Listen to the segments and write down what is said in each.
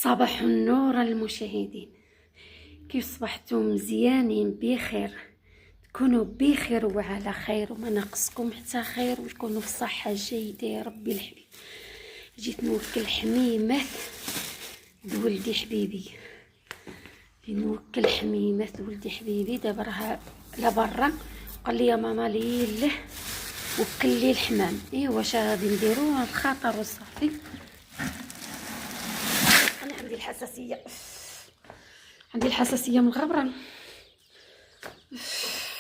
صباح النور المشاهدين، كيف صبحتم؟ مزيانين بخير؟ تكونوا بخير وعلى خير وما ناقصكم حتى خير، وتكونوا في صحة جيدة يا ربي الحبيب. جيت نوكل حميمة ولدي حبيبي، نوكل حميمة ولدي حبيبي. دابا راه لبرا قال لي يا ماما ليه وكل لي الحمام. ايوا واش غادي نديرو؟ الخطر وصافي. انا عندي الحساسيه من الغبره،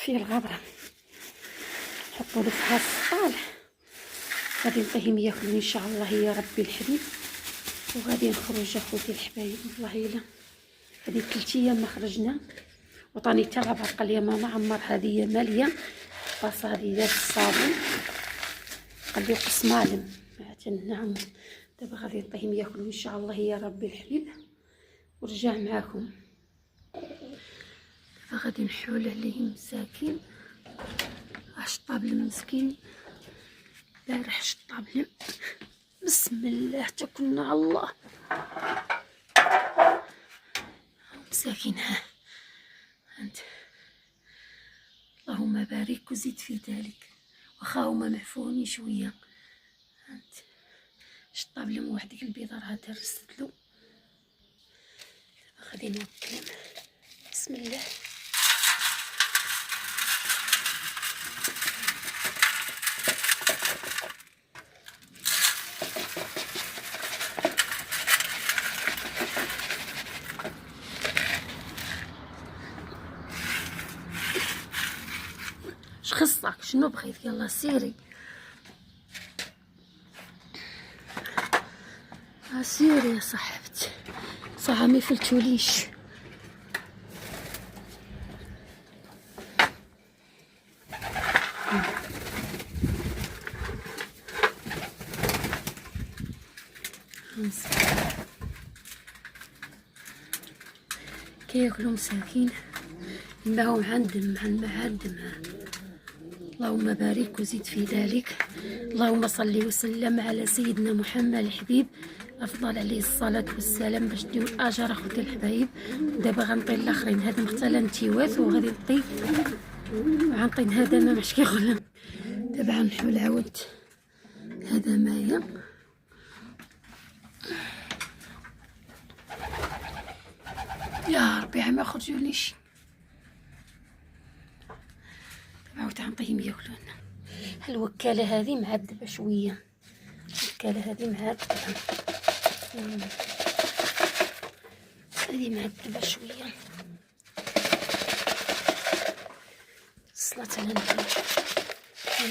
فيه الغبره نحطو له فيها الصالح. غادي نعطيهم ياكلوا ان شاء الله يا ربي الحبيب، وغادي نخرج اخوتي الحبايب. والله الا هذه 3 ايام ما خرجنا، وطاني حتى غبر قال لي ماما عمر هذه ماليه الطاسه هذه ديال الصابون، قال لي قسمالم. نعم. دابا غادي نعطيهم ياكلوا ان شاء الله يا ربي الحبيب ورجع معاكم. دابا غادي نحول عليه مساكين. شطاب المسكين بارح، شطاب لم. بسم الله توكلنا على الله. مساكين ها انت، اللهم بارك وزيد في ذلك، واخا هما معفونين شويه. انت شطاب لهم واحد البيضه راه درست له. دابا غادي نوكلهم. بسم الله. خصك شنو بغيت؟ يلا سيري سيري يا صاحبتي، صح ما يفلتوليش. كياكلوا مساكين معهم عندهم معندم. اللهم بارك وزيد في ذلك. اللهم صل وسلم على سيدنا محمد الحبيب، افضل عليه الصلاه والسلام، باش ديروا الاجر اخوتي الحبايب. دابا غنطي الاخرين، هذا مختال انتيوات، وغادي نطي غنطي هذا ما مش كيغلى. دابا غنحول عاود هذا مايا. يا ربي ما يخرجوليش. عاود غنطيهم ياكلوا لنا. الوكاله هذه معذبه شويه، الوكاله هذه معذبه، هذه معذبه شويه. صلاه على النبي.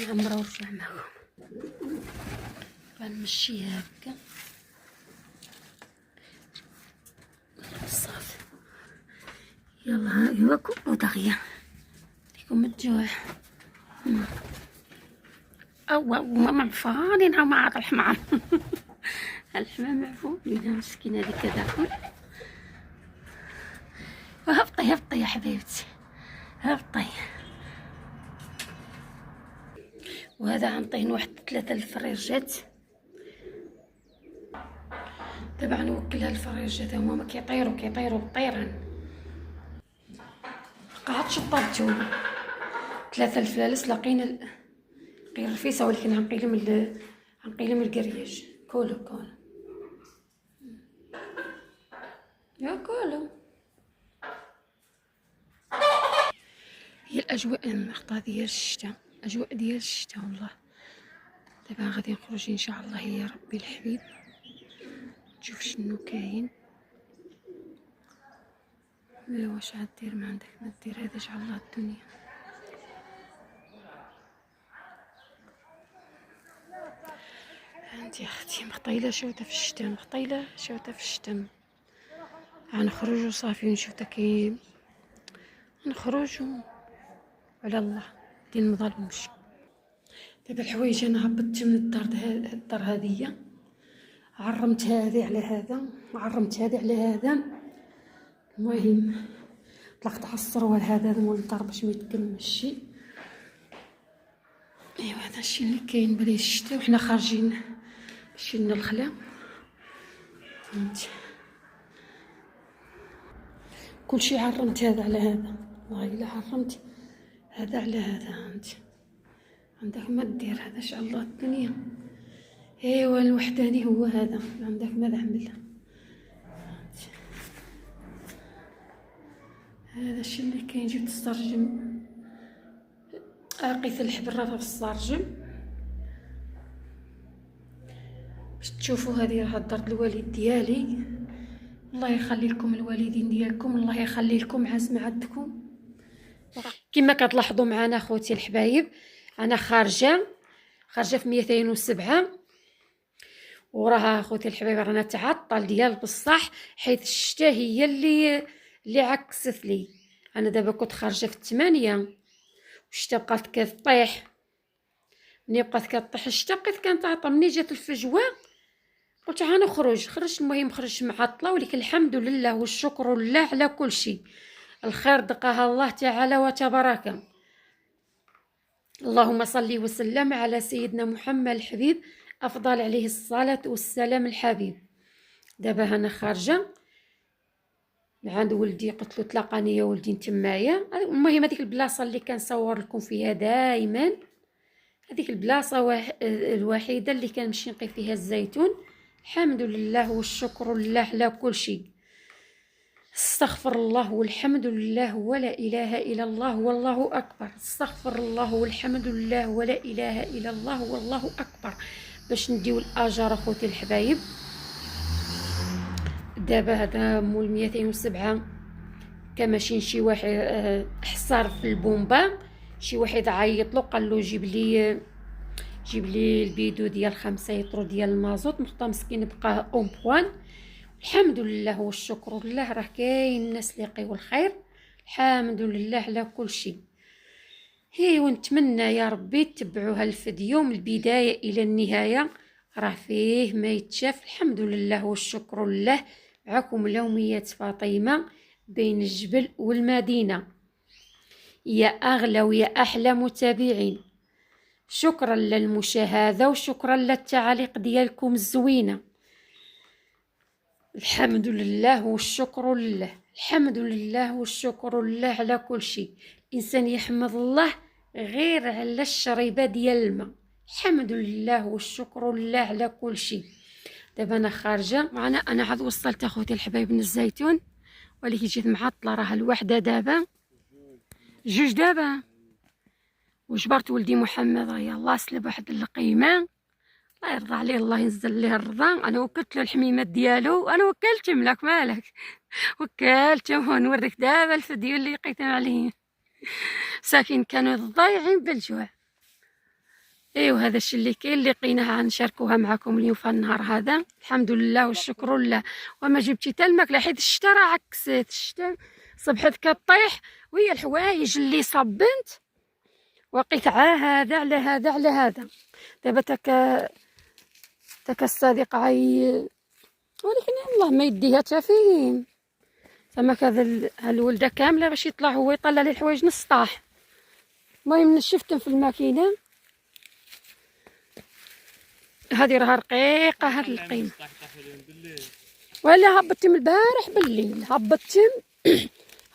نعمرها ونرجع معكم. غنمشيها هكا صافي. يلا ايوا كلوا دغيا ليكم الجوع. او معفانين ها مع الحمام. الحمام معفون لينا مسكينه هذيك تاكل. هبطي يا حبيبتي هبطي. وهذا غنطيه واحد 3 الفريجات. دابا غنوكلها الفريجات، هما ما كيطيروا بالطيران. قعدت شطبتو 3 الفلالس. لقينا غير رفيسه، ولكن غنقيلهم الكرياج. كولو يا كولو. هي الاجواء المخطه ديال الشتاء، اجواء ديال الشتاء والله. دابا غادي نخرج ان شاء الله يا ربي الحبيب، نشوف شنو كاين. واش غدير؟ ما عندك ما دير، هذا جعل الله الدنيا. انت يا اختي مخطيله شوته في الشتاء، غنخرجوا صافي ونشوف داكي، نخرجوا على الله دين مظلمش. دابا الحوايج انا هبطت من الدار هذه، عرمت هذه على هذا وعرمت هذه على هذا. المهم طلقت على السروال هذا مول الدار باش ما يتكمش شي. ايوا هذا الشيء اللي كاين بلي الشتاء، وحنا خارجين باش لنا الخلا. فهمتي؟ كل شي عرمت هذا على هذا، والله الا عرمت هذا على هذا. انت عندك ما دير هذا شاء الله الدنيا. ايوا الوحداني هو هذا، عندك ما نعمل. هذا الشيء اللي كاين. جبت السرجم، قيت الحبره في السرجم باش تشوفوا. هذه راه درت الوالد ديالي، الله يخلي لكم الوالدين ديالكم، الله يخلي لكم عزم عندكم. كما كتلاحظوا معنا خوتي الحبايب، انا خارجه في 207، وراها خوتي الحبايب رانا تعطل ديال بصح، حيت الشتا هي اللي عكست لي. انا دابا كنت خارجه في 8 والشتا بقات كطيح. ملي بقات كطيح الشتا بقيت كنتعطل. ملي جات الفجوه قلت ها نخرج، خرجت. المهم خرجت معطله، ولكن الحمد لله والشكر لله على كل شيء. الخير دقاها الله تعالى وتبارك. اللهم صل وسلم على سيدنا محمد الحبيب، افضل عليه الصلاه والسلام الحبيب. دابا انا خارجه عند ولدي، قلت له تلاقاني يا ولدي انت معايا. المهم هذيك البلاصه اللي كنصور لكم فيها دائما، هذيك البلاصه الوحيده اللي كنمشي نقي فيها الزيتون. الحمد لله والشكر لله على كل شيء. استغفر الله والحمد لله ولا اله الا الله والله اكبر. استغفر الله والحمد لله ولا اله الا الله والله اكبر، باش نديو الاجر اخوتي الحبايب. دابا هذا مول 207 كماشين شي واحد حصار في البومبا، شي واحد عيط له قال له جيب لي البيدو ديال 5 لتر ديال المازوت. مخطا مسكين بقى اون بوان. الحمد لله والشكر لله، راه كاين الناس اللي يقيو الخير. الحمد لله على كل شيء. هي ونتمنى يا ربي تتبعوا هالفيديو من البدايه الى النهايه، راه فيه ما يتشاف. الحمد لله والشكر لله. معكم اليوميات فاطمه بين الجبل والمدينه. يا اغلى ويا احلى متابعين، شكرا للمشاهده وشكرا للتعاليق ديالكم الزوينه. الحمد لله والشكر لله. الحمد لله والشكر لله على كل شيء. الانسان يحمد الله غير على الشريبه ديال الماء. الحمد لله والشكر لله على كل شيء. دابا انا خارجه معنا، انا عاد وصلت اخوتي الحبايب من الزيتون، ولكن جيت معطله. راه الوحده دابا جوج دابا، وجبرت ولدي محمد راه يلاه سلب واحد القيمه، الله يرضى عليه، الله ينزل ليه الرضا. انا وكلت له الحميمات ديالو، انا وكلتهم لك مالك، وكلتهم. ونوريك دابا الفيديو اللي لقيتهم عليه. ساكن كانوا ضايعين بالجوع. ايوا هذا الشيء اللي كاين، اللي لقيناها غنشاركوها معكم اليوم في النهار هذا. الحمد لله والشكر لله. وما جبتي حتى الماكله حيت الشتا راه عكست. الشتا صبحت كطيح، وهي الحوايج اللي صبنت وقيت هذا على هذا على هذا. دابا تك الصديق ولكن الله ما يديها حتى فين. زعما هذا الولده كامله باش يطلع هو يطلع لي الحوايج نص طاح. المهم نشفتهم في الماكينه. هذه راها رقيقه هاد القيمه. ولا هبطتهم البارح بالليل،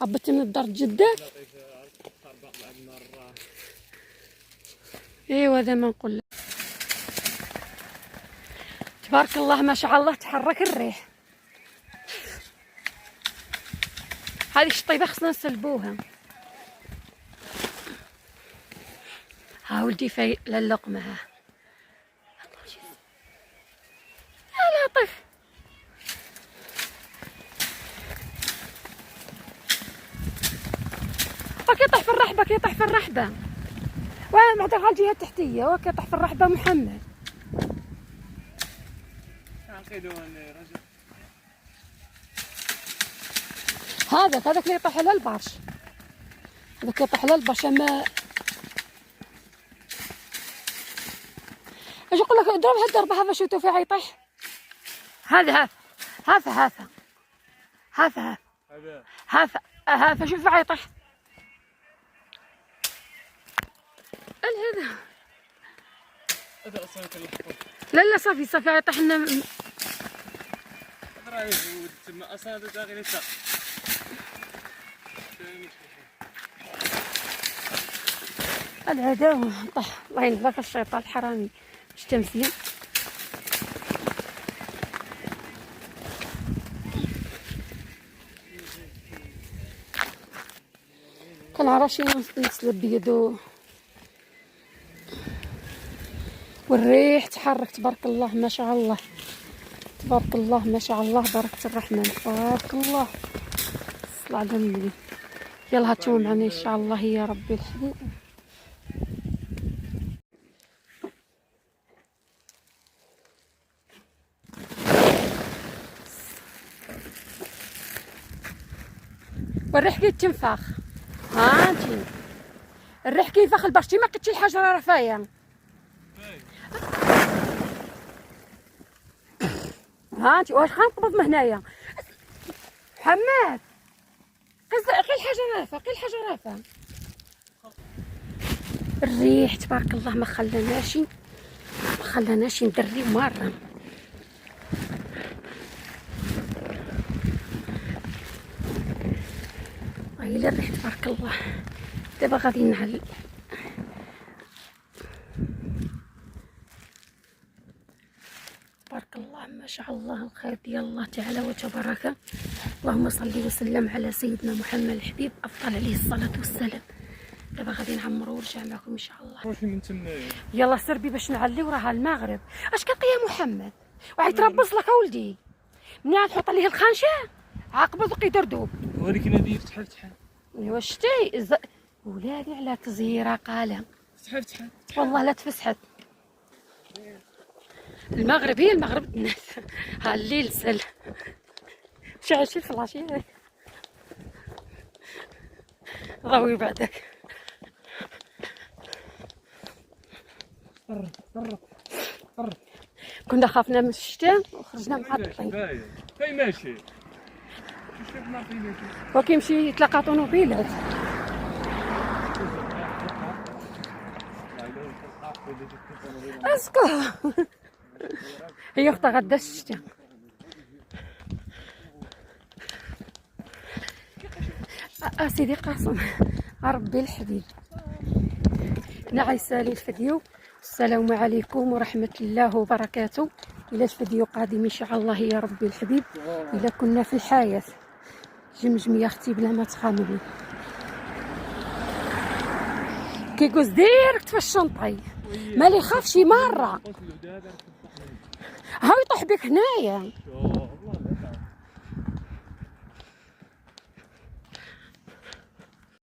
هبطتهم من الدار جده. ايوا هذا ما نقول لك. تبارك الله ما شاء الله تحرك الريح. هذه الشطيبه خصنا نسلبوها. ها ولدي فايق للقمه. ها لا لطيف. كيطيح في الرحبه، كيطيح في الرحبه. ومعدا على الجهه التحتيه وكيطيح في الرحبه محمد. هذاك اللي يطيح على البرش، هذاك يطيح على البرش. اما اش نقول لك، ضرب هاد الضربه هذا شوتو فيها يطيح. هذا هذا شوف فيها يطيح. هذا لا صافي يطيح لنا. العداوة طح الله ينبك الشيطان الحرامي شتا مزيان. كنعرف نسلب بيدو والريح تحرك تبارك الله ما شاء الله تبارك الله ما شاء الله بارك الرحمن تبارك الله. الصلاة على النبي. يلا هاتوا معنا ان شاء الله يا ربي الحبيب. والريح كيتنفخ ها انتي الريح كينفخ الباشتي ما كتشي الحجره رفايه ها انتي واش غنقبض من هنايا محمد قي الحجره رافعه قي الحجره رافعه. الريح تبارك الله ما خلاناش ندريو مره. إلا الريح تبارك الله. دابا غادي نعل تبارك الله ما شاء الله الخير ديال الله تعالى وتبارك. اللهم صل وسلم على سيدنا محمد الحبيب افضل عليه الصلاه والسلام. دابا غادي نعمرو ونرجع معكم ان شاء الله. واش من تمايا يلا سربي باش نعليو راه المغرب. اش كتلقى يا محمد وغيتربص لك اولدي منين غتحط عليه الخانشه عاقبض وكيدردوب. ولكن هذه فتحه فتحه. ايوا شتي ولادي على تزهيره قاله فتحه فتحه والله لا تفسحت. المغرب هي المغرب الناس. ها الليل سل شاشي فلاشي ضوي بعدك. كنا خافنا من الشتاء وخرجنا معطلين. فين ماشي وكيمشي يتلاقى طونوبيلات. اسكو هي اختها غدا الشتاء. سيدي قاسم ربي الحبيب هنا غيسالي الفيديو. السلام عليكم ورحمة الله وبركاته. الى الفيديو قادم ان شاء الله يا ربي الحبيب. الى كنا في الحياة جمجم يا اختي بلا ما تخاملي كيقوز ديركت في الشنطي ما لي خافش مره. ها يطيح بك هنايا